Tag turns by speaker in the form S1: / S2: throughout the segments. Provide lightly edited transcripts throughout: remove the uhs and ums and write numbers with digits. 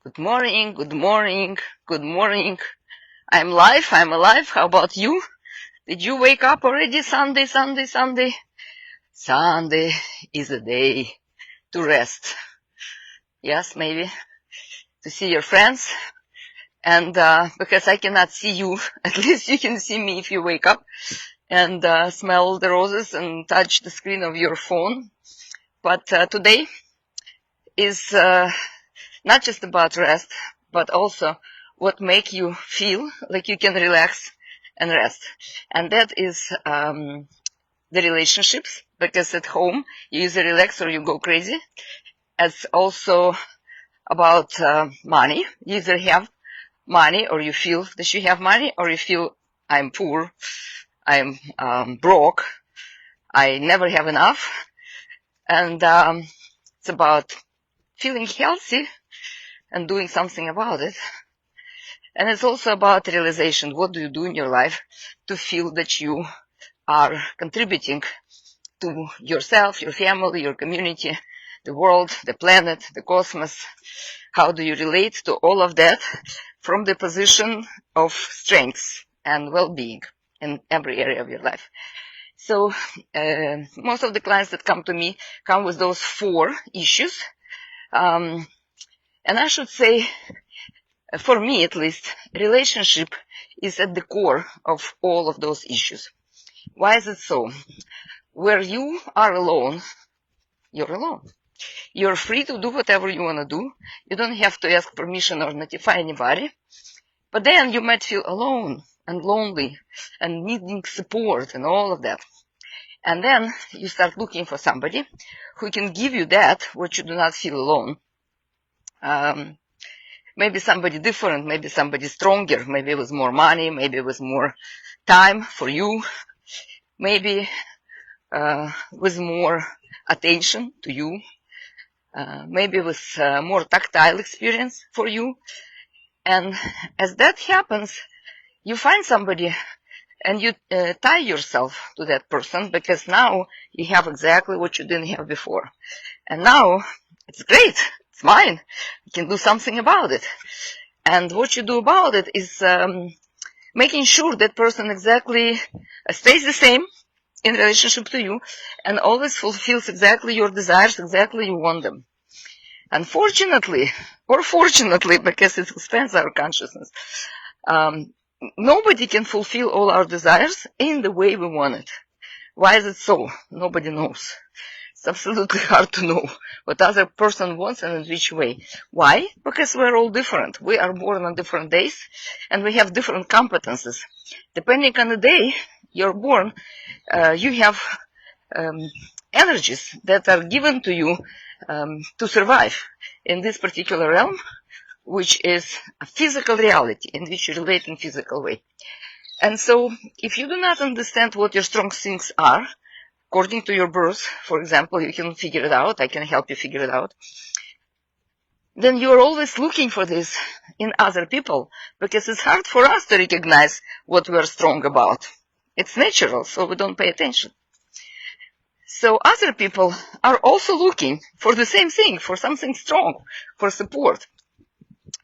S1: Good morning, good morning, good morning. I'm live, I'm alive. How about you? Did you wake up already? Sunday, Sunday, Sunday. Sunday is a day to rest. Yes, maybe to see your friends. And because I cannot see you, at least you can see me if you wake up and smell the roses and touch the screen of your phone. But today is not just about rest, but also what make you feel like you can relax and rest. And that is the relationships, because at home you either relax or you go crazy. It's also about money. You either have money or you feel that you have money, or you feel I'm poor, I'm broke, I never have enough. And it's about feeling healthy and doing something about it. And it's also about realization. What do you do in your life to feel that you are contributing to yourself, your family, your community, the world, the planet, the cosmos? How do you relate to all of that from the position of strength and well-being in every area of your life? So most of the clients that come to me come with those 4 issues. And I should say, for me at least, relationship is at the core of all of those issues. Why is it so? Where you are alone, you're alone. You're free to do whatever you want to do. You don't have to ask permission or notify anybody. But then you might feel alone and lonely and needing support and all of that. And then you start looking for somebody who can give you that, what you do not feel alone. Maybe somebody different, maybe somebody stronger, maybe with more money, maybe with more time for you, maybe with more attention to you, maybe with more tactile experience for you. And as that happens, you find somebody and you tie yourself to that person, because now you have exactly what you didn't have before. And now it's great. It's mine. You can do something about it. And what you do about it is making sure that person exactly stays the same in relationship to you and always fulfills exactly your desires, exactly you want them. Unfortunately, or fortunately, because it expands our consciousness, nobody can fulfill all our desires in the way we want it. Why is it so? Nobody knows. It's absolutely hard to know what other person wants and in which way. Why? Because we're all different. We are born on different days and we have different competences. Depending on the day you're born, you have energies that are given to you to survive in this particular realm, which is a physical reality in which you relate in a physical way. And so if you do not understand what your strong things are, according to your birth, for example, you can figure it out, I can help you figure it out, then you're always looking for this in other people, because it's hard for us to recognize what we're strong about. It's natural, so we don't pay attention. So other people are also looking for the same thing, for something strong, for support.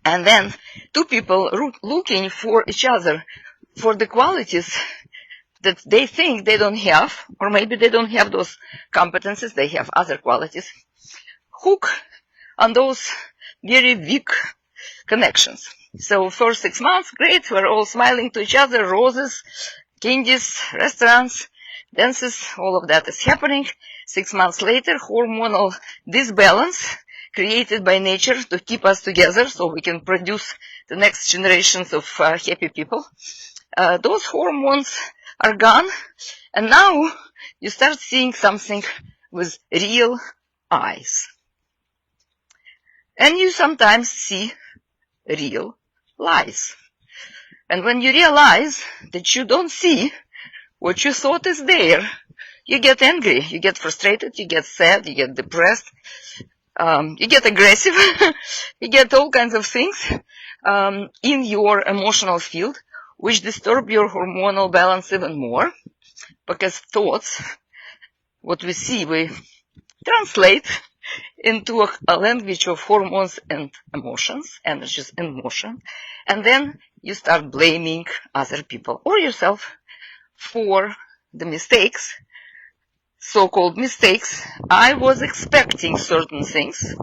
S1: And then 2 people looking for each other for the qualities that they think they don't have, or maybe they don't have those competences, they have other qualities. Hook on those very weak connections. So first 6 months, great, we're all smiling to each other, roses, candies, restaurants, dances, all of that is happening. 6 months later, hormonal disbalance created by nature to keep us together so we can produce the next generations of happy people. Those hormones are gone, and now you start seeing something with real eyes. And you sometimes see real lies. And when you realize that you don't see what you thought is there, you get angry, you get frustrated, you get sad, you get depressed, you get aggressive, you get all kinds of things in your emotional field, which disturb your hormonal balance even more, because thoughts, what we see, we translate into a language of hormones and emotions, energies and motion, and then you start blaming other people or yourself for the mistakes, so-called mistakes. I was expecting certain things,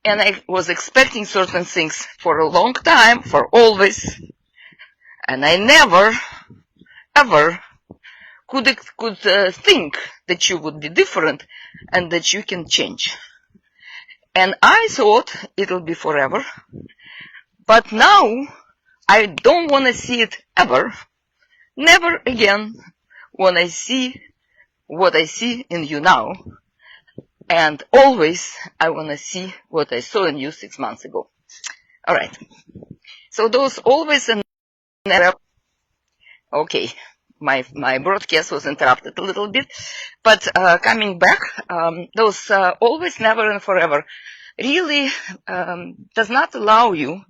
S1: and I was expecting certain things for a long time, for always, and I never, ever could think that you would be different and that you can change. And I thought it'll be forever, but now I don't want to see it ever. Never again when I see what I see in you now. And always I want to see what I saw in you 6 months ago. All right. So those always and never. Okay. My broadcast was interrupted a little bit, but coming back, those always, never, and forever really do not allow you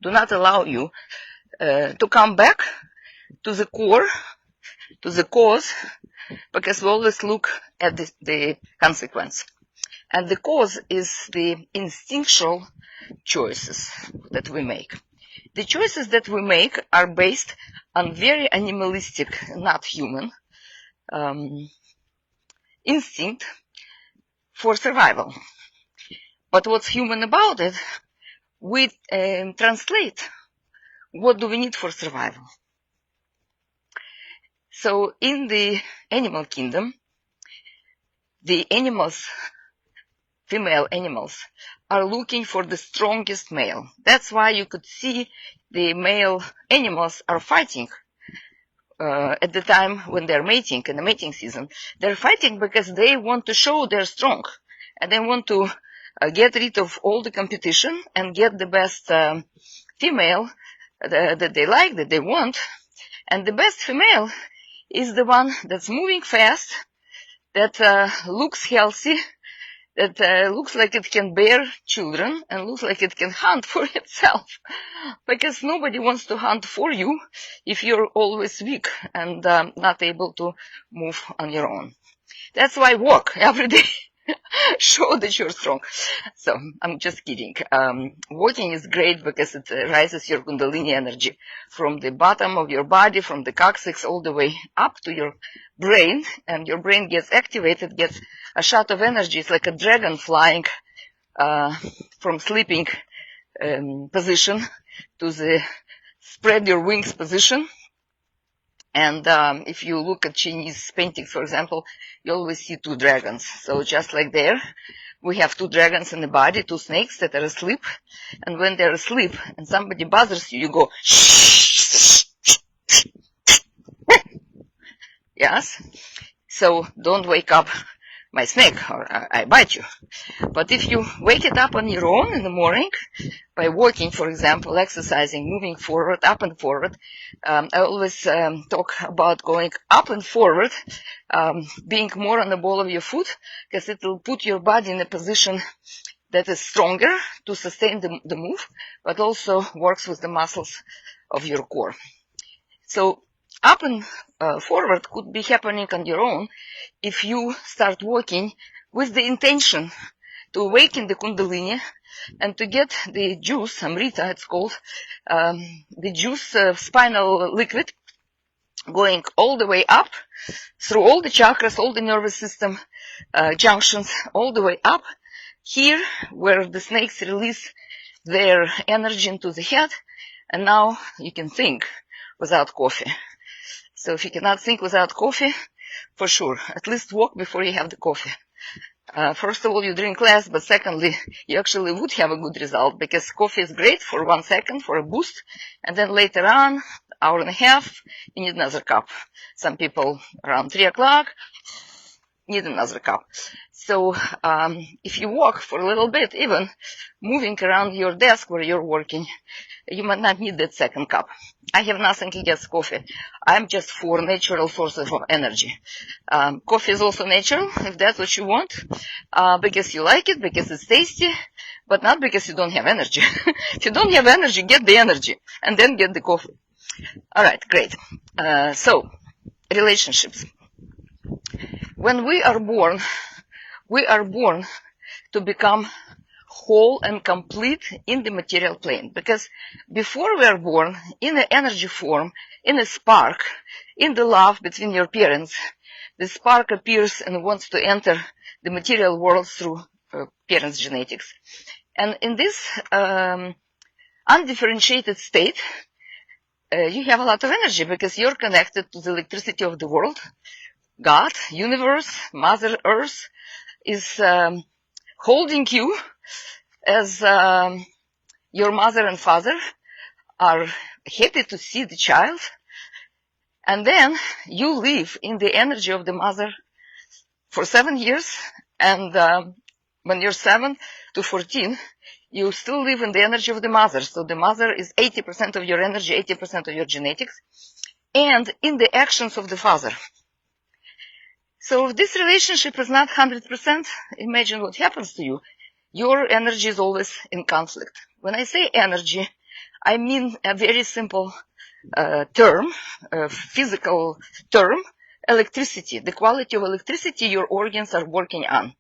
S1: to come back to the core, to the cause, because we always look at the consequence. And the cause is the instinctual choices that we make. The choices that we make are based on very animalistic, not human, instinct for survival. But what's human about it, we translate what do we need for survival. So in the animal kingdom, the animals, female animals, are looking for the strongest male. That's why you could see the male animals are fighting at the time when they're mating, in the mating season. They're fighting because they want to show they're strong, and they want to get rid of all the competition and get the best female that they like, that they want. And the best female is the one that's moving fast, that looks healthy, that looks like it can bear children, and looks like it can hunt for itself. Because nobody wants to hunt for you if you're always weak and not able to move on your own. That's why walk every day. Show that you're strong. So I'm just kidding. Walking is great because it raises your Kundalini energy from the bottom of your body, from the coccyx all the way up to your brain, and your brain gets activated, gets a shot of energy. It's like a dragon flying from sleeping position to the spread your wings position. And if you look at Chinese paintings, for example, you always see two dragons. So just like there, we have two dragons in the body, two snakes that are asleep. And when they're asleep and somebody bothers you, you go, shh. Yes? So don't wake up my snake or I bite you. But if you wake it up on your own in the morning, by walking, for example, exercising, moving forward, up and forward, I always talk about going up and forward, being more on the ball of your foot, because it will put your body in a position that is stronger to sustain the move, but also works with the muscles of your core. So up and forward could be happening on your own if you start walking with the intention to awaken the Kundalini and to get the juice, Amrita it's called, the juice spinal liquid going all the way up through all the chakras, all the nervous system junctions, all the way up here where the snakes release their energy into the head, and now you can think without coffee. So if you cannot think without coffee, for sure, at least walk before you have the coffee. First of all, you drink less, but secondly, you actually would have a good result because coffee is great for 1 second for a boost, and then later on, hour and a half, you need another cup. Some people around 3 o'clock need another cup. So if you walk for a little bit, even moving around your desk where you're working, you might not need that second cup. I have nothing against coffee. I'm just for natural sources of energy. Coffee is also natural, if that's what you want, because you like it, because it's tasty, but not because you don't have energy. If you don't have energy, get the energy, and then get the coffee. All right, great. So, relationships. When we are born to become whole and complete in the material plane. Because before we are born, in an energy form, in a spark, in the love between your parents, the spark appears and wants to enter the material world through parents' genetics. And in this undifferentiated state, you have a lot of energy because you're connected to the electricity of the world. God, universe, Mother Earth is holding you as your mother and father are happy to see the child. And then you live in the energy of the mother for 7 years. And when you're 7 to 14, you still live in the energy of the mother. So the mother is 80% of your energy, 80% of your genetics, and in the actions of the father. So if this relationship is not 100%, imagine what happens to you. Your energy is always in conflict. When I say energy, I mean a very simple term, a physical term, electricity. The quality of electricity your organs are working on.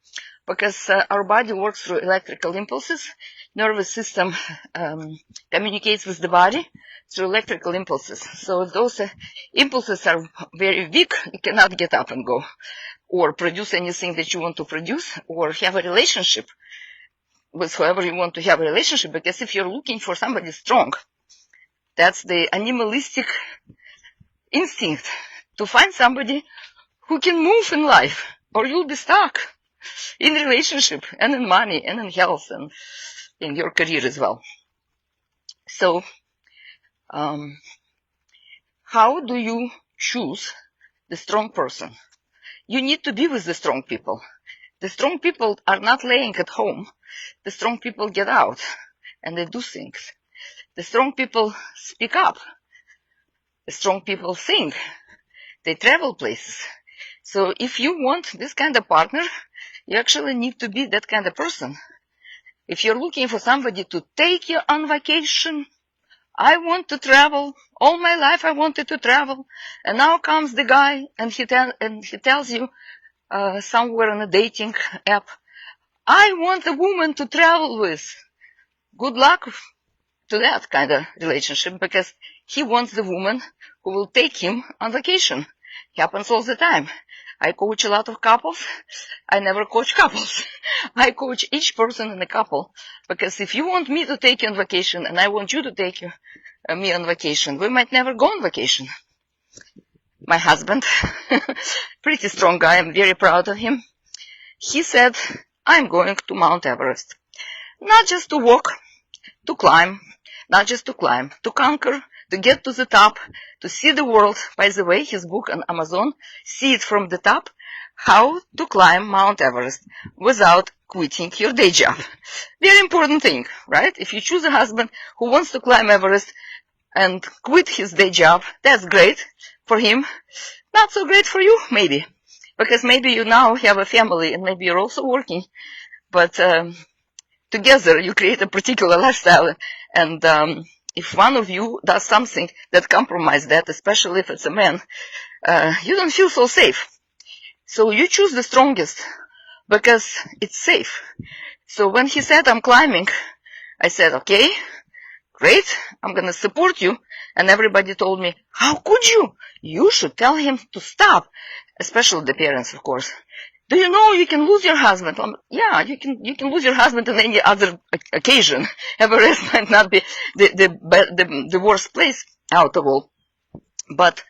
S1: Because our body works through electrical impulses. Nervous system communicates with the body through electrical impulses. So if those impulses are very weak, you cannot get up and go, or produce anything that you want to produce, or have a relationship with whoever you want to have a relationship. Because if you're looking for somebody strong, that's the animalistic instinct, to find somebody who can move in life, or you'll be stuck in relationship, and in money, and in health, and in your career as well. So, how do you choose the strong person? You need to be with the strong people. The strong people are not laying at home. The strong people get out, and they do things. The strong people speak up. The strong people sing. They travel places. So if you want this kind of partner, you actually need to be that kind of person. If you're looking for somebody to take you on vacation, I want to travel. All my life I wanted to travel. And now comes the guy and he tells you somewhere on a dating app, I want a woman to travel with. Good luck to that kind of relationship, because he wants the woman who will take him on vacation. Happens all the time. I coach a lot of couples. I never coach couples. I coach each person in a couple, because if you want me to take you on vacation and I want you to take me on vacation, we might never go on vacation. My husband, pretty strong guy, I'm very proud of him. He said, I'm going to Mount Everest. Not just to walk, to climb, not just to climb, to conquer, to get to the top, to see the world. By the way, his book on Amazon, See It From the Top, How to Climb Mount Everest Without Quitting Your Day Job. Very important thing, right? If you choose a husband who wants to climb Everest and quit his day job, that's great for him. Not so great for you, maybe. Because maybe you now have a family and maybe you're also working. But together you create a particular lifestyle. And if one of you does something that compromises that, especially if it's a man, you don't feel so safe. So you choose the strongest because it's safe. So when he said, I'm climbing, I said, okay, great, I'm going to support you. And everybody told me, how could you? You should tell him to stop, especially the parents, of course. Do you know you can lose your husband? Yeah, you can lose your husband on any other occasion. Everest might not be the worst place out of all. But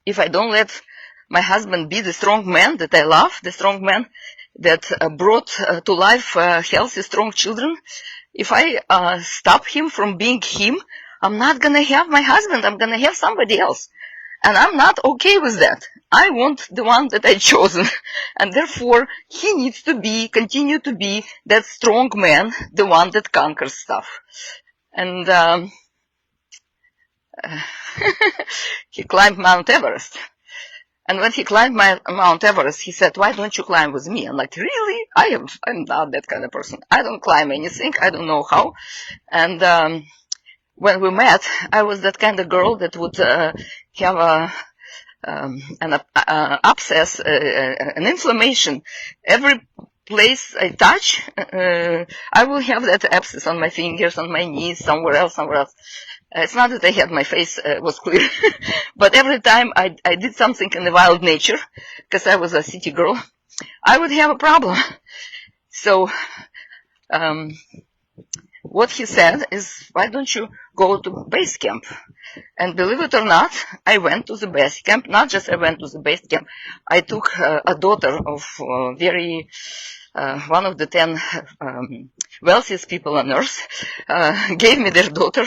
S1: if I don't let my husband be the strong man that I love, the strong man that brought to life healthy, strong children, if I stop him from being him, I'm not going to have my husband. I'm going to have somebody else. And I'm not okay with that. I want the one that I chosen. And therefore, he needs to continue to be that strong man, the one that conquers stuff. And he climbed Mount Everest. And when he climbed Mount Everest, he said, why don't you climb with me? I'm like, really? I'm not that kind of person. I don't climb anything. I don't know how. And when we met, I was that kind of girl that would have an abscess, an inflammation every place I touch, I will have that abscess on my fingers, on my knees, somewhere else. It's not that I had my face was clear, but every time I did something in the wild nature, because I was a city girl, I would have a problem. So what he said is, why don't you go to base camp? And believe it or not, I went to the base camp. Not just I went to the base camp, I took a daughter of one of the 10 wealthiest people on earth, gave me their daughter,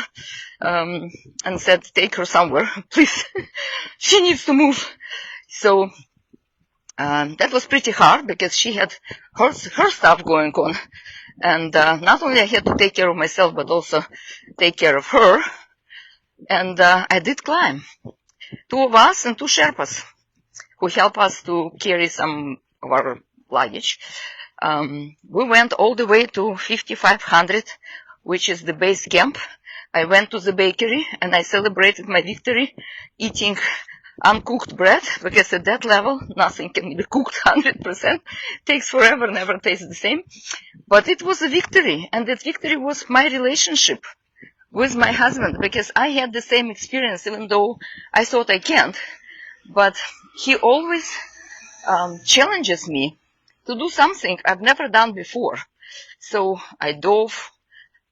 S1: and said, take her somewhere, please. She needs to move. So that was pretty hard because she had her stuff going on. And not only I had to take care of myself, but also take care of her. And I did climb. 2 of us and 2 Sherpas who help us to carry some of our luggage. We went all the way to 5,500, which is the base camp. I went to the bakery and I celebrated my victory eating uncooked bread, because at that level, nothing can be cooked 100%. Takes forever, never tastes the same. But it was a victory, and that victory was my relationship with my husband, because I had the same experience, even though I thought I can't. But he always challenges me to do something I've never done before. So I dove.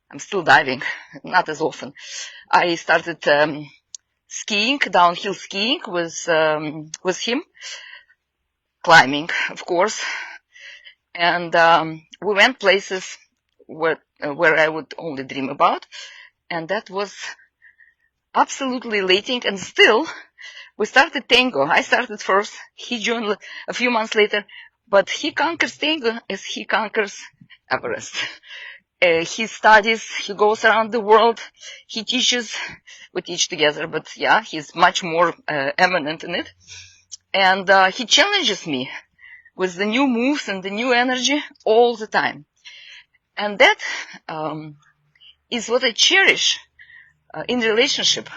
S1: I'm still diving, not as often. I started skiing, downhill skiing with him, climbing, of course. And we went places where I would only dream about. And that was absolutely elating. And still, we started tango. I started first. He joined a few months later. But he conquers tango as he conquers Everest. He studies, he goes around the world, he teaches, we teach together, but yeah, he's much more eminent in it. And he challenges me with the new moves and the new energy all the time. And that is what I cherish in relationship,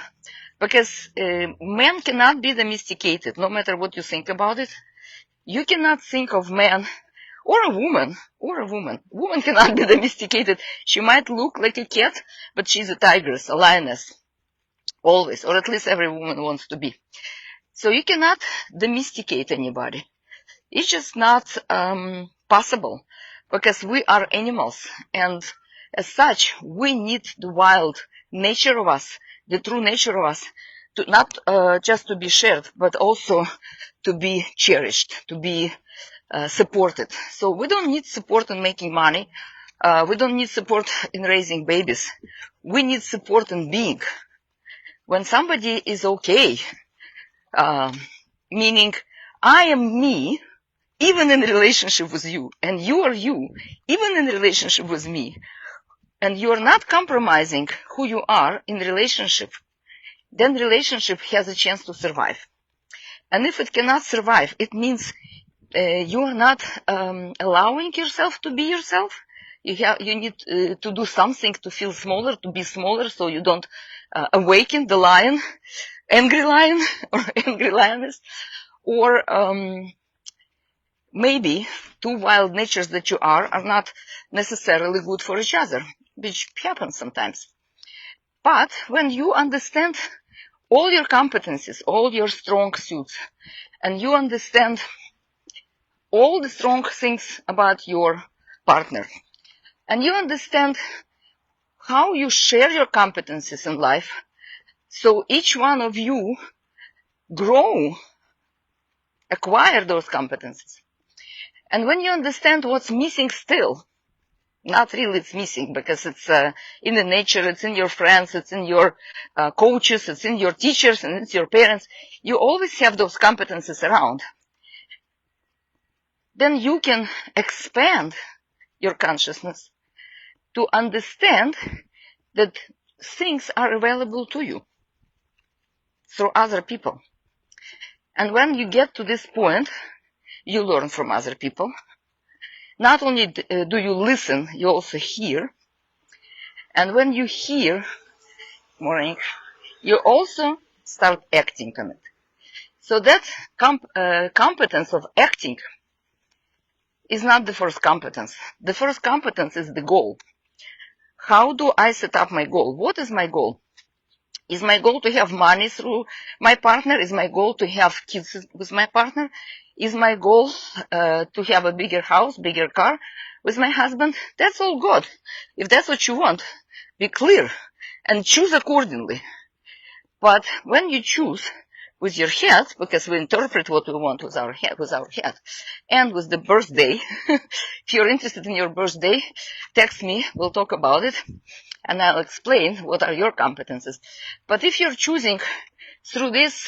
S1: because men cannot be domesticated, no matter what you think about it. You cannot think of man or a woman. Woman cannot be domesticated. She might look like a cat, but she's a tigress, a lioness, always, or at least every woman wants to be. So you cannot domesticate anybody. It's just not possible, because we are animals, and as such, we need the wild nature of us, the true nature of us, to not just to be shared, but also to be cherished, to be supported. So we don't need support in making money. We don't need support in raising babies. We need support in being. When somebody is okay, meaning I am me, even in a relationship with you, and you are you, even in a relationship with me, and you are not compromising who you are in relationship, then relationship has a chance to survive. And if it cannot survive, it means you are not allowing yourself to be yourself. You need to do something to feel smaller, to be smaller, so you don't awaken the lion, angry lion or angry lioness, or maybe 2 wild natures that you are not necessarily good for each other, which happens sometimes. But when you understand all your competencies, all your strong suits, and you understand all the strong things about your partner, and you understand how you share your competencies in life, so each one of you grow, acquire those competencies. And when you understand what's missing still, not really it's missing, because it's in the nature, it's in your friends, it's in your coaches, it's in your teachers, and it's your parents. You always have those competencies around. Then you can expand your consciousness to understand that things are available to you through other people. And when you get to this point, you learn from other people. Not only do you listen, you also hear. And when you hear, you also start acting on it. So that competence of acting is not the first competence. The first competence is the goal. How do I set up my goal? What is my goal? Is my goal to have money through my partner? Is my goal to have kids with my partner? Is my goal to have a bigger house, bigger car with my husband? That's all good. If that's what you want, be clear and choose accordingly. But when you choose with your head, because we interpret what we want with our head, and with the birthday, if you're interested in your birthday, text me, we'll talk about it, and I'll explain what are your competences. But if you're choosing through these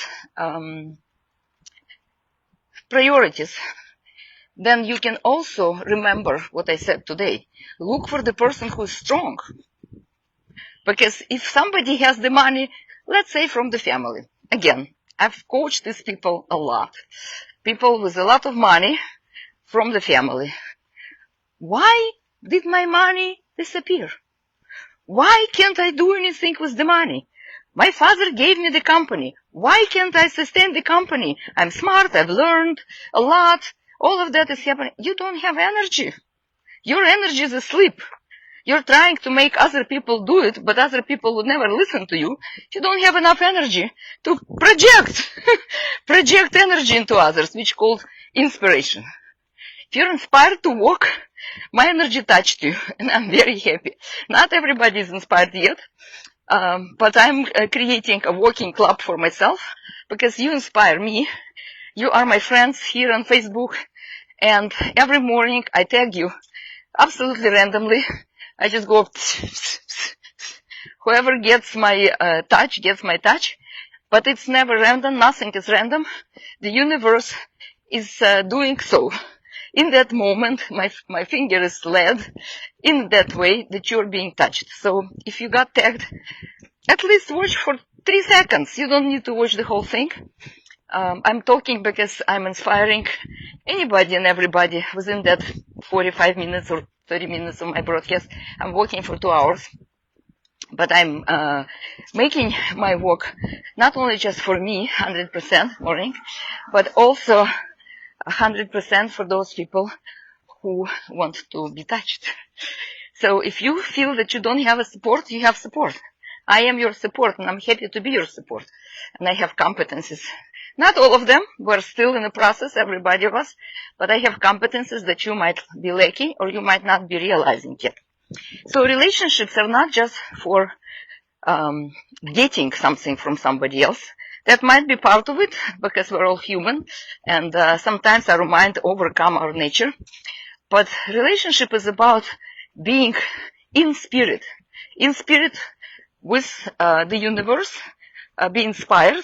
S1: priorities, then you can also remember what I said today. Look for the person who is strong. Because if somebody has the money, let's say from the family, again, I've coached these people a lot. People with a lot of money from the family. Why did my money disappear? Why can't I do anything with the money? My father gave me the company. Why can't I sustain the company? I'm smart, I've learned a lot. All of that is happening. You don't have energy. Your energy is asleep. You're trying to make other people do it, but other people would never listen to you. You don't have enough energy to project energy into others, which is called inspiration. If you're inspired to walk, my energy touched you, and I'm very happy. Not everybody is inspired yet, but I'm creating a walking club for myself, because you inspire me. You are my friends here on Facebook, and every morning I tag you absolutely randomly. I just go, whoever gets my touch, gets my touch. But it's never random, nothing is random. The universe is doing so. In that moment, my finger is led in that way that you're being touched. So if you got tagged, at least watch for 3 seconds. You don't need to watch the whole thing. I'm talking because I'm inspiring anybody and everybody within that 45 minutes or 30 minutes of my broadcast. I'm walking for 2 hours, but I'm making my walk not only just for me, 100% morning, but also 100% for those people who want to be touched. So if you feel that you don't have a support, you have support. I am your support, and I'm happy to be your support. And I have competencies. Not all of them. We're still in the process, everybody of us. But I have competencies that you might be lacking or you might not be realizing yet. So relationships are not just for getting something from somebody else. That might be part of it, because we're all human. And sometimes our mind overcomes our nature. But relationship is about being in spirit. In spirit with the universe. Be inspired.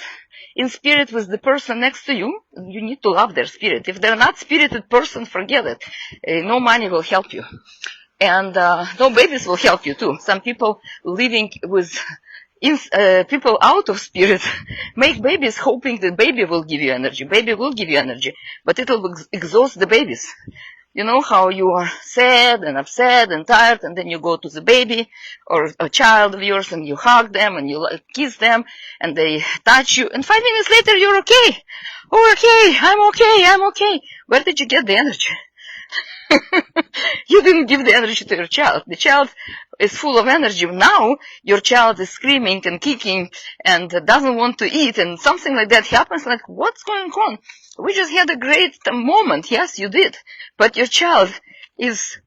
S1: In spirit with the person next to you. You need to love their spirit. If they're not spirited person, forget it. No money will help you. And no babies will help you too. Some people living with people out of spirit make babies hoping the baby will give you energy. Baby will give you energy, but it will exhaust the babies. You know how you are sad and upset and tired, and then you go to the baby or a child of yours and you hug them and you kiss them and they touch you, and 5 minutes later you're okay. Oh, okay, I'm okay. Where did you get the energy? You didn't give the energy to your child. The child is full of energy. Now your child is screaming and kicking and doesn't want to eat, and something like that happens. Like, what's going on? We just had a great moment. Yes, you did. But your child is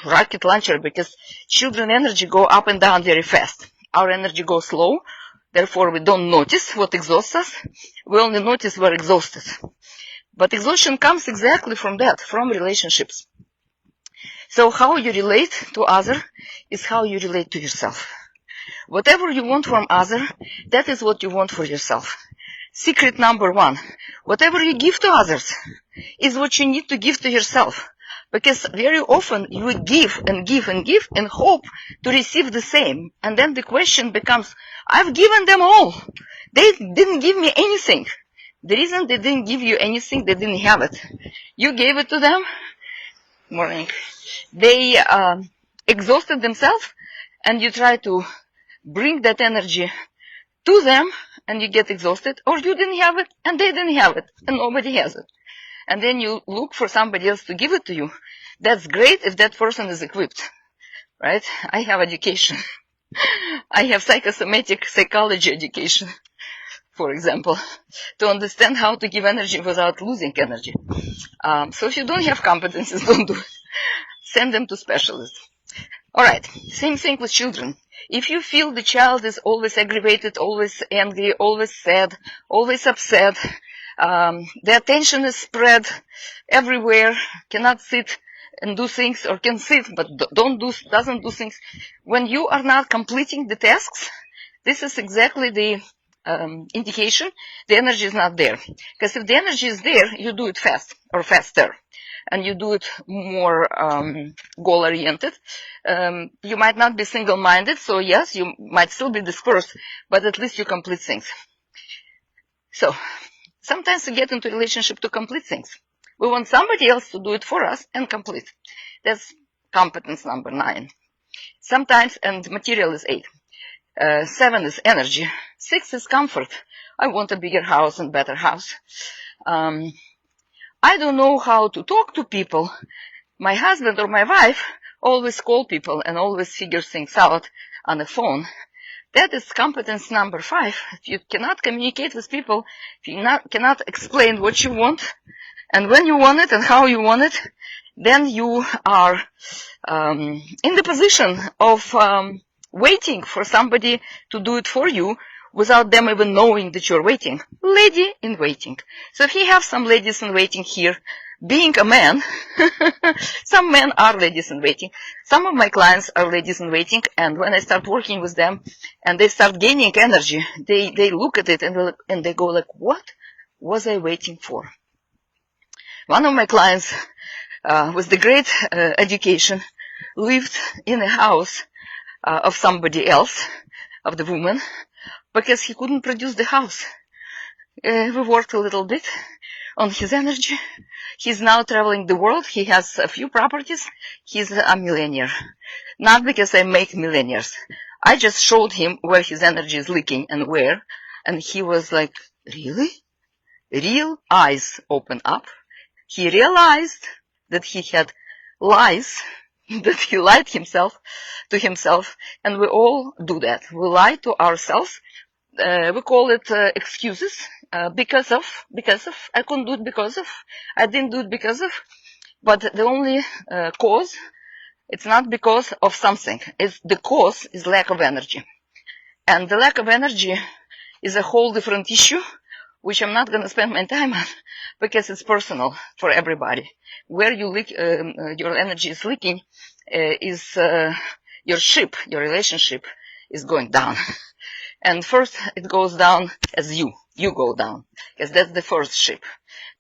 S1: rocket launcher, because children energy go up and down very fast. Our energy goes slow. Therefore, we don't notice what exhausts us. We only notice we're exhausted. But exhaustion comes exactly from that, from relationships. So how you relate to other is how you relate to yourself. Whatever you want from other, that is what you want for yourself. Secret number 1, whatever you give to others is what you need to give to yourself. Because very often you give and give and give and hope to receive the same. And then the question becomes, I've given them all. They didn't give me anything. The reason they didn't give you anything, they didn't have it. You gave it to them. Morning. They exhausted themselves, and you try to bring that energy to them, and you get exhausted. Or you didn't have it, and they didn't have it, and nobody has it. and then you look for somebody else to give it to you. That's great if that person is equipped, right? I have education. I have psychosomatic psychology education, for example, to understand how to give energy without losing energy. So if you don't have competencies, don't do it. Send them to specialists. All right, same thing with children. If you feel the child is always aggravated, always angry, always sad, always upset, the attention is spread everywhere, cannot sit and do things, or can sit but doesn't do things. When you are not completing the tasks, this is exactly the indication the energy is not there. Because if the energy is there, you do it fast or faster, and you do it more goal-oriented. You might not be single-minded, so yes, you might still be dispersed, but at least you complete things. So sometimes we get into a relationship to complete things. We want somebody else to do it for us and complete. That's competence number 9. Sometimes, and material is 8. 7 is energy. 6 is comfort. I want a bigger house and better house. I don't know how to talk to people. My husband or my wife always call people and always figure things out on the phone. That is competence number 5. If you cannot communicate with people, if you cannot explain what you want and when you want it and how you want it, then you are in the position of waiting for somebody to do it for you without them even knowing that you're waiting. Lady in waiting. So if you have some ladies in waiting here, being a man, some men are ladies in waiting. Some of my clients are ladies in waiting, and when I start working with them and they start gaining energy, they look at it and they go like, what was I waiting for? One of my clients with the great education lived in a house of somebody else, of the woman, because he couldn't produce the house. We worked a little bit on his energy. He's now traveling the world. He has a few properties. He's a millionaire. Not because I make millionaires. I just showed him where his energy is leaking and where. And he was like, really? Real eyes open up. He realized that he had lies, that he lied to himself, and we all do that. We lie to ourselves. We call it excuses, because of, I couldn't do it because of, I didn't do it because of, but the only cause, it's not because of something. The cause is lack of energy. And the lack of energy is a whole different issue, which I'm not going to spend my time on, because it's personal for everybody. Where you leak, your energy is leaking, is your ship, your relationship is going down. And first it goes down as you go down, because that's the first ship.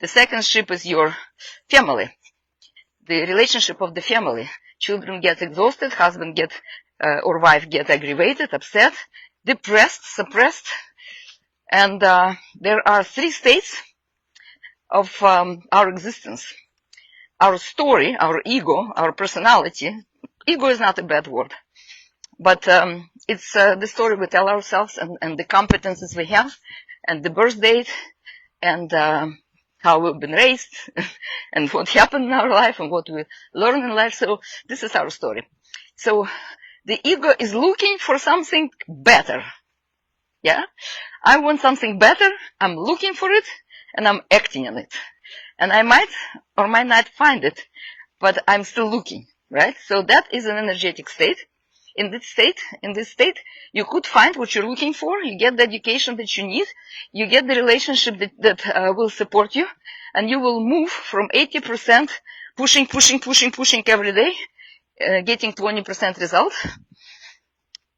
S1: The second ship is your family, the relationship of the family. Children get exhausted, husband get or wife get aggravated, upset, depressed, suppressed. And there are 3 states of our existence. Our story, our ego, our personality. Ego is not a bad word, but it's the story we tell ourselves and the competences we have and the birth date and how we've been raised and what happened in our life and what we learn in life. So this is our story. So the ego is looking for something better. Yeah? I want something better. I'm looking for it and I'm acting on it. And I might or might not find it, but I'm still looking, right? So that is an energetic state. In this state, you could find what you're looking for. You get the education that you need. You get the relationship that will support you. And you will move from 80% pushing every day, getting 20% result,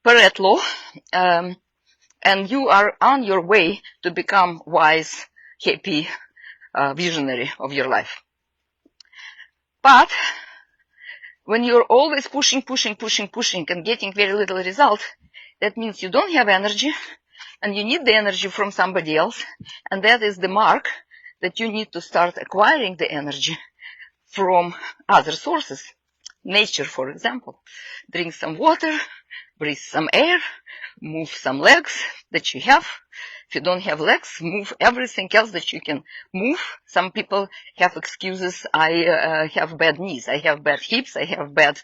S1: Pareto law. And you are on your way to become wise, happy, visionary of your life. But when you're always pushing and getting very little result, that means you don't have energy and you need the energy from somebody else. And that is the mark that you need to start acquiring the energy from other sources. nature, for example. Drink some water, breathe some air, move some legs that you have. If you don't have legs, move everything else that you can move. Some people have excuses. I have bad knees, I have bad hips, I have bad,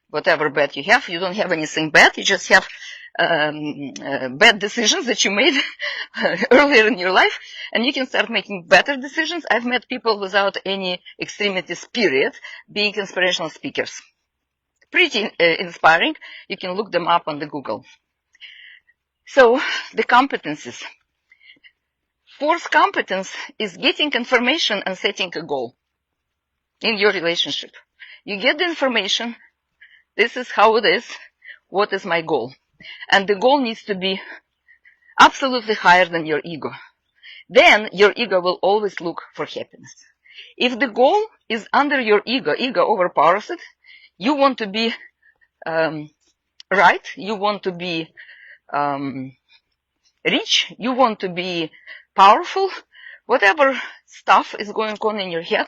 S1: whatever bad you have. You don't have anything bad, you just have bad decisions that you made earlier in your life, and you can start making better decisions. I've met people without any extremities, period, being inspirational speakers. Pretty inspiring. You can look them up on the Google. So, the competencies. Fourth competence is getting information and setting a goal in your relationship. You get the information, this is how it is, what is my goal? And the goal needs to be absolutely higher than your ego. Then your ego will always look for happiness. If the goal is under your ego, ego overpowers it, you want to be right, you want to be rich, you want to be powerful, whatever stuff is going on in your head,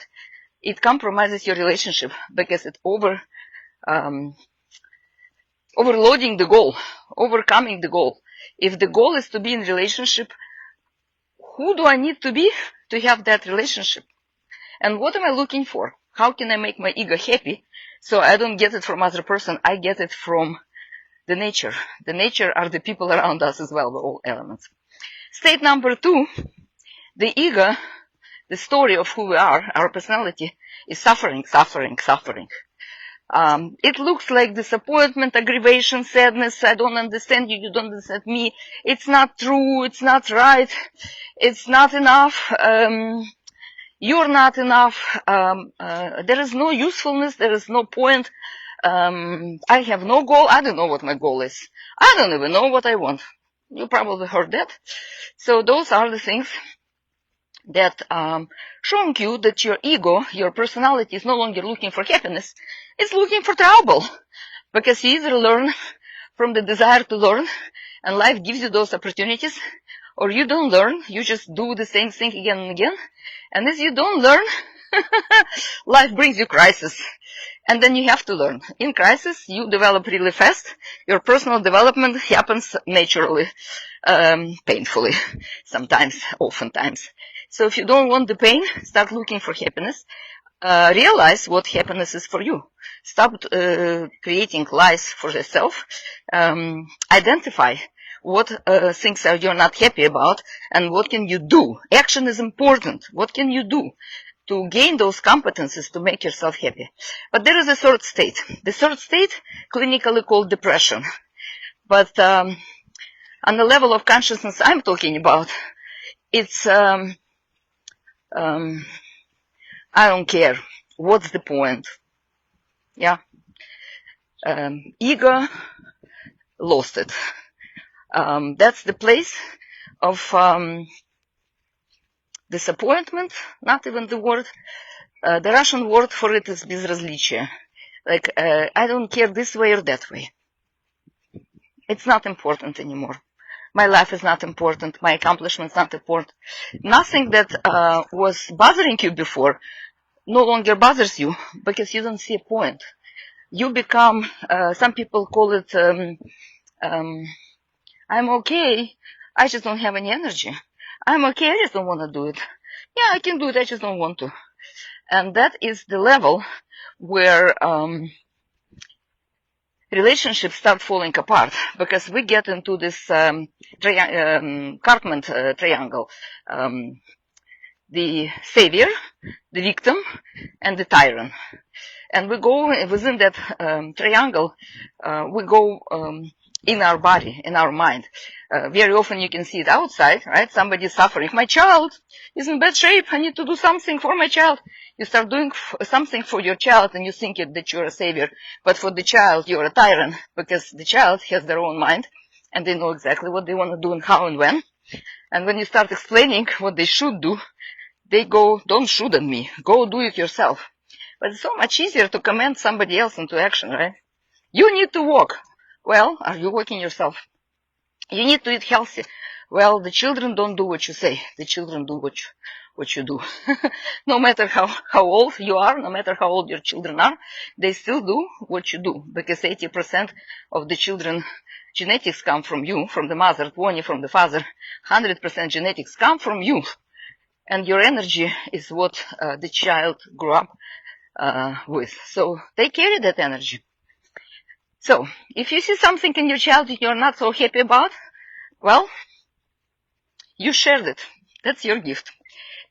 S1: it compromises your relationship because it overloading the goal, overcoming the goal. If the goal is to be in relationship, who do I need to be to have that relationship? And what am I looking for? How can I make my ego happy so I don't get it from other person, I get it from the nature. The nature are the people around us as well, the all elements. State number 2, the ego, the story of who we are, our personality, is suffering, suffering, suffering. It looks like disappointment, aggravation, sadness, I don't understand you, you don't understand me, it's not true, it's not right, it's not enough, you're not enough, there is no usefulness, there is no point, I have no goal, I don't know what my goal is, I don't even know what I want. You probably heard that. So those are the things that showing you that your ego, your personality is no longer looking for happiness, it's looking for trouble. Because you either learn from the desire to learn, and life gives you those opportunities, or you don't learn, you just do the same thing again and again, and as you don't learn, life brings you crisis. And then you have to learn. In crisis, you develop really fast. Your personal development happens naturally, painfully, sometimes, oftentimes. So if you don't want the pain, start looking for happiness. Realize what happiness is for you. Stop creating lies for yourself. Identify what things you're not happy about and what can you do. Action is important. What can you do to gain those competencies to make yourself happy? But there is a third state. The third state, clinically called depression. But on the level of consciousness I'm talking about, it's I don't care. What's the point? Yeah. Ego lost it. That's the place of disappointment, not even the word. The Russian word for it is безразличие. Like, I don't care this way or that way. It's not important anymore. My life is not important. My accomplishments not important. Nothing that was bothering you before no longer bothers you because you don't see a point. You become, some people call it, I'm okay, I just don't have any energy. I'm okay, I just don't want to do it. Yeah, I can do it, I just don't want to. And that is the level where relationships start falling apart because we get into this Cartman triangle. The savior, the victim, and the tyrant. And we go within that triangle, we go in our body, in our mind. Very often you can see it outside, right? Somebody is suffering. My child is in bad shape. I need to do something for my child. You start doing something for your child and you think that you're a savior. But for the child, you're a tyrant because the child has their own mind and they know exactly what they want to do and how and when. And when you start explaining what they should do, they go, don't shoot at me. Go do it yourself. But it's so much easier to command somebody else into action, right? You need to walk. Well, are you walking yourself? You need to eat healthy. Well, the children don't do what you say. The children do what you do. No matter how old you are, no matter how old your children are, they still do what you do, because 80% of the children genetics come from you, from the mother, 20% from the father, 100% genetics come from you. And your energy is what the child grew up with. So they carry that energy. So if you see something in your child you're not so happy about, well, you shared it. That's your gift.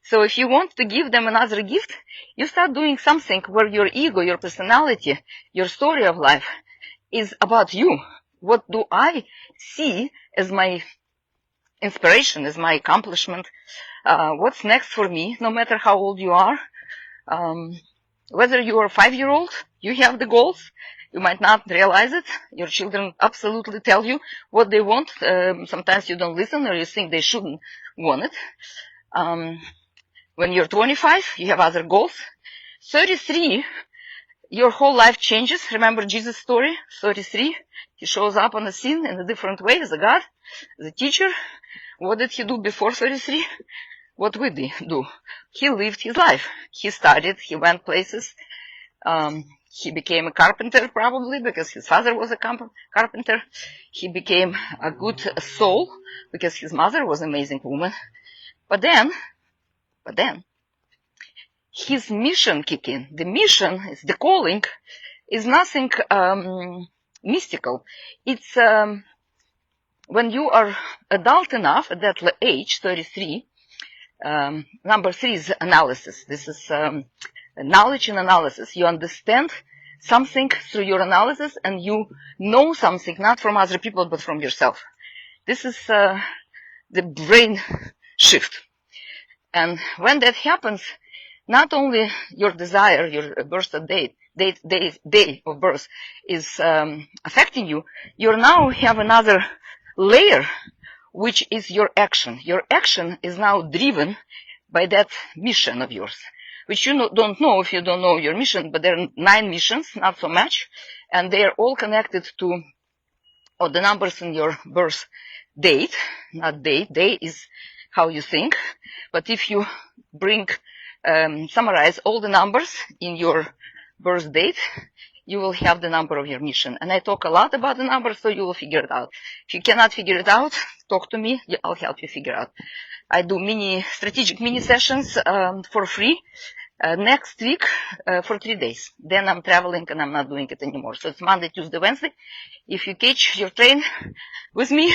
S1: So if you want to give them another gift, you start doing something where your ego, your personality, your story of life is about you. What do I see as my inspiration, as my accomplishment? What's next for me, no matter how old you are? Whether you are a 5-year-old, you have the goals. You might not realize it. Your children absolutely tell you what they want. Sometimes you don't listen, or you think they shouldn't want it. When you're 25, you have other goals. 33, your whole life changes. Remember Jesus' story? 33, he shows up on the scene in a different way as a God, as a teacher. What did he do before 33? What would he do? He lived his life. He studied, he went places. He became a carpenter, probably, because his father was a carpenter. He became a good soul, because his mother was an amazing woman. But then, his mission kicked in. The mission, is the calling, is nothing mystical. It's when you are adult enough, at that age, 33, number 3 is analysis. This is knowledge and analysis. You understand something through your analysis, and you know something not from other people but from yourself. This is the brain shift. And when that happens, not only your desire, your birth day of birth is affecting you, you now have another layer, which is your action. Your action is now driven by that mission of yours, which you don't know if you don't know your mission, but there are 9 missions, not so much, and they are all connected to the numbers in your birth date, not date. Day is how you think, but if you summarize all the numbers in your birth date, you will have the number of your mission. And I talk a lot about the numbers, so you will figure it out. If you cannot figure it out, talk to me. I'll help you figure out. I do strategic mini sessions for free next week for 3 days. Then I'm traveling and I'm not doing it anymore. So it's Monday, Tuesday, Wednesday. If you catch your train with me,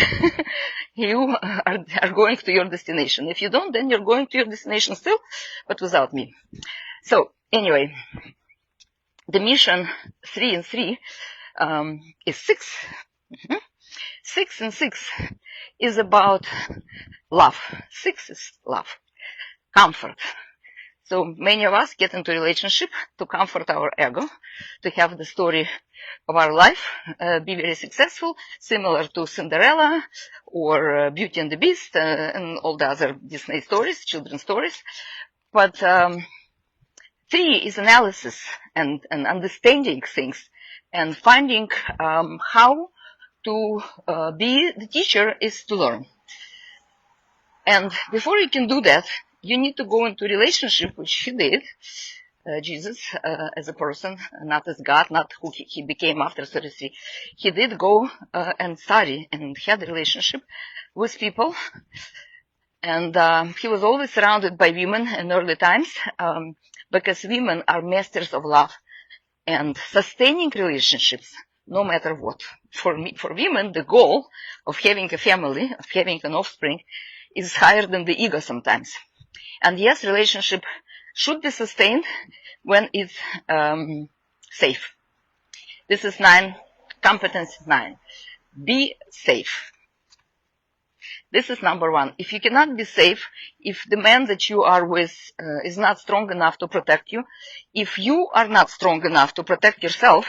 S1: you are going to your destination. If you don't, then you're going to your destination still, but without me. So anyway, the mission 3 and 3 is 6. 6 and 6 is about love. 6 is love, comfort. So many of us get into relationship to comfort our ego, to have the story of our life, be very successful, similar to Cinderella or Beauty and the Beast and all the other Disney stories, children's stories. But 3 is analysis and understanding things and finding how to be the teacher is to learn. And before you can do that, you need to go into relationship, which he did, Jesus, as a person, not as God, not who he became after 33. He did go and study and had a relationship with people. And he was always surrounded by women in early times, because women are masters of love and sustaining relationships, no matter what. For women, the goal of having a family, of having an offspring, is higher than the ego sometimes. And yes, relationship should be sustained when it's safe. This is 9, competence 9. Be safe. This is number 1. If you cannot be safe, if the man that you are with is not strong enough to protect you, if you are not strong enough to protect yourself,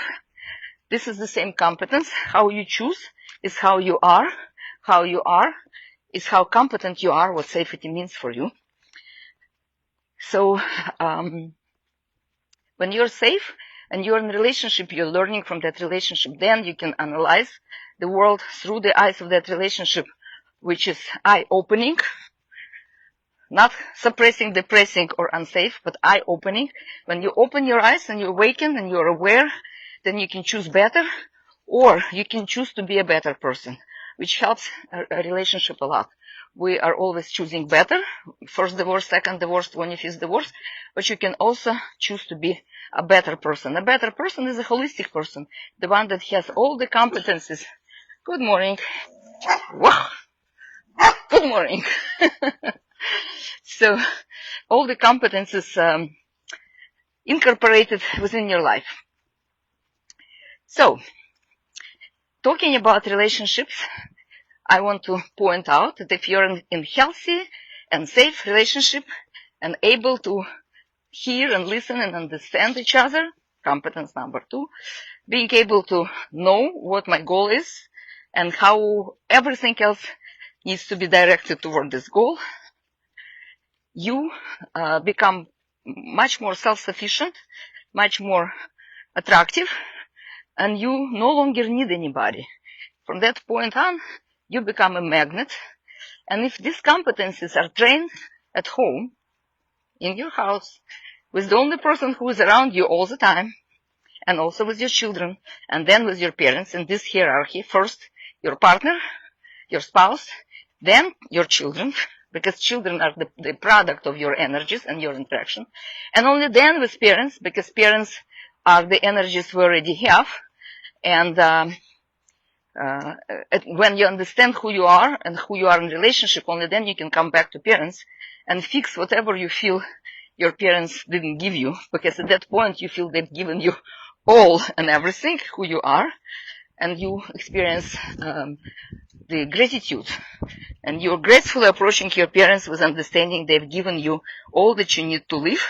S1: this is the same competence. How you choose is how you are. How you are is how competent you are, what safety means for you. So when you're safe and you're in a relationship, you're learning from that relationship, then you can analyze the world through the eyes of that relationship, which is eye-opening. not suppressing, depressing, or unsafe, but eye-opening. When you open your eyes and you awaken and you're aware, then you can choose better, or you can choose to be a better person, which helps a relationship a lot. We are always choosing better, first divorce, second divorce, 25th divorce, but you can also choose to be a better person. A better person is a holistic person, the one that has all the competencies. Good morning. Wow. Good morning. So, all the competences incorporated within your life. So, talking about relationships, I want to point out that if you're in healthy and safe relationship and able to hear and listen and understand each other, competence number 2, being able to know what my goal is and how everything else needs to be directed toward this goal, you become much more self-sufficient, much more attractive, and you no longer need anybody. From that point on, you become a magnet, and if these competencies are trained at home, in your house, with the only person who is around you all the time, and also with your children, and then with your parents in this hierarchy, first your partner, your spouse, then your children, because children are the product of your energies and your interaction, and only then with parents, because parents are the energies we already have, and when you understand who you are and who you are in relationship, only then you can come back to parents and fix whatever you feel your parents didn't give you, because at that point you feel they've given you all and everything, who you are, and you experience the gratitude. And you're gracefully approaching your parents with understanding they've given you all that you need to live,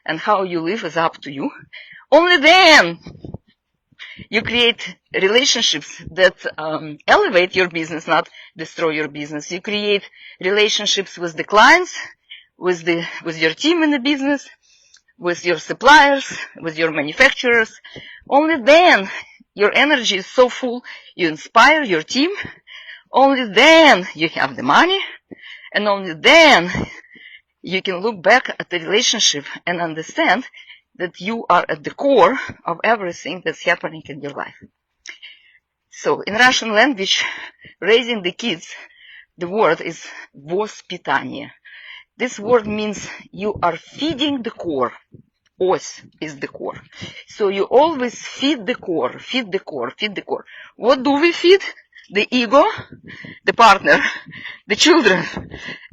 S1: and how you live is up to you. Only then you create relationships that elevate your business, not destroy your business. You create relationships with the clients, with your team in the business, with your suppliers, with your manufacturers. Only then your energy is so full, you inspire your team. Only then you have the money, and only then you can look back at the relationship and understand that you are at the core of everything that's happening in your life. So, in Russian language, raising the kids, the word is vospitание. This word means you are feeding the core. Os is the core. So you always feed the core, feed the core, feed the core. What do we feed? The ego, the partner, the children,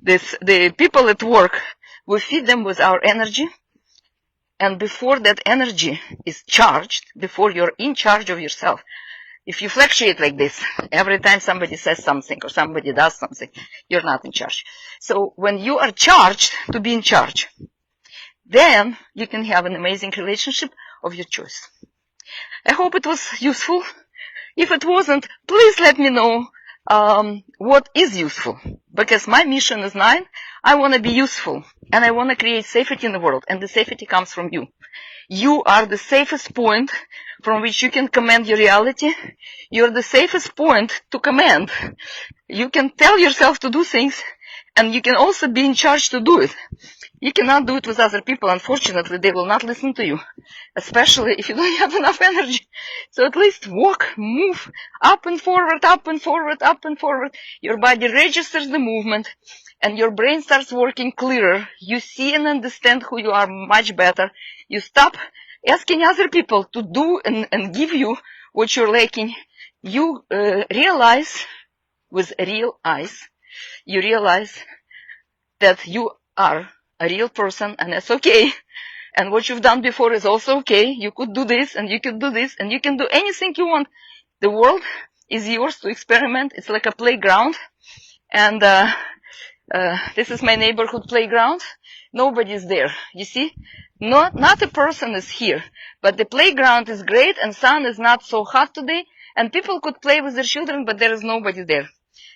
S1: the people at work. We feed them with our energy. And before that energy is charged, before you're in charge of yourself, if you fluctuate like this, every time somebody says something or somebody does something, you're not in charge. So when you are charged to be in charge, then you can have an amazing relationship of your choice. I hope it was useful. If it wasn't, please let me know what is useful. Because my mission is 9. I want to be useful. And I want to create safety in the world. And the safety comes from you. You are the safest point from which you can command your reality. You're the safest point to command. You can tell yourself to do things, and you can also be in charge to do it. You cannot do it with other people. Unfortunately, they will not listen to you, especially if you don't have enough energy. So at least walk, move, up and forward, up and forward, up and forward. Your body registers the movement, and your brain starts working clearer. You see and understand who you are much better. You stop asking other people to do and give you what you're lacking. You realize with real eyes, you realize that you are a real person, and that's okay. And what you've done before is also okay. You could do this, and you could do this, and you can do anything you want. The world is yours to experiment. It's like a playground. And this is my neighborhood playground. Nobody's there. You see? Not a person is here. But the playground is great, and sun is not so hot today. And people could play with their children, but there is nobody there.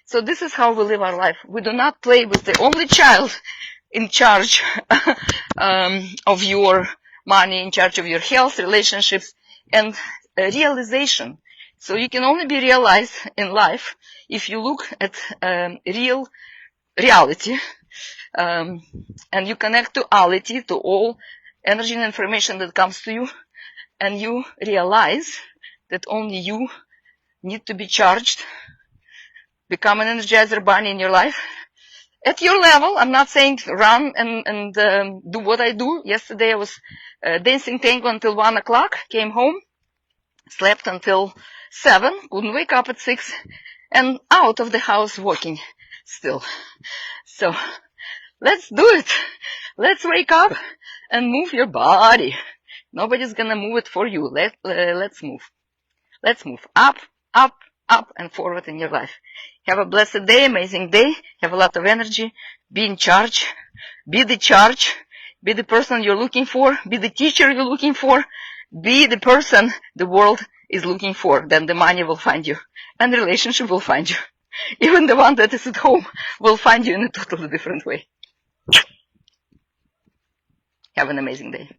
S1: So this is how we live our life. We do not play with the only child in charge of your money, in charge of your health, relationships, and realization. So you can only be realized in life if you look at real reality, And you connect to ality, to all energy and information that comes to you, and you realize that only you need to be charged, become an energizer bunny in your life. At your level, I'm not saying run and do what I do. Yesterday I was dancing tango until 1 o'clock, came home, slept until 7, couldn't wake up at 6, and out of the house walking still. So let's do it. Let's wake up and move your body. Nobody's gonna move it for you. Let's move. Let's move up, up, up, and forward in your life. Have a blessed day, amazing day. Have a lot of energy. Be in charge. Be the charge. Be the person you're looking for. Be the teacher you're looking for. Be the person the world is looking for. Then the money will find you. And the relationship will find you. Even the one that is at home will find you in a totally different way. Have an amazing day.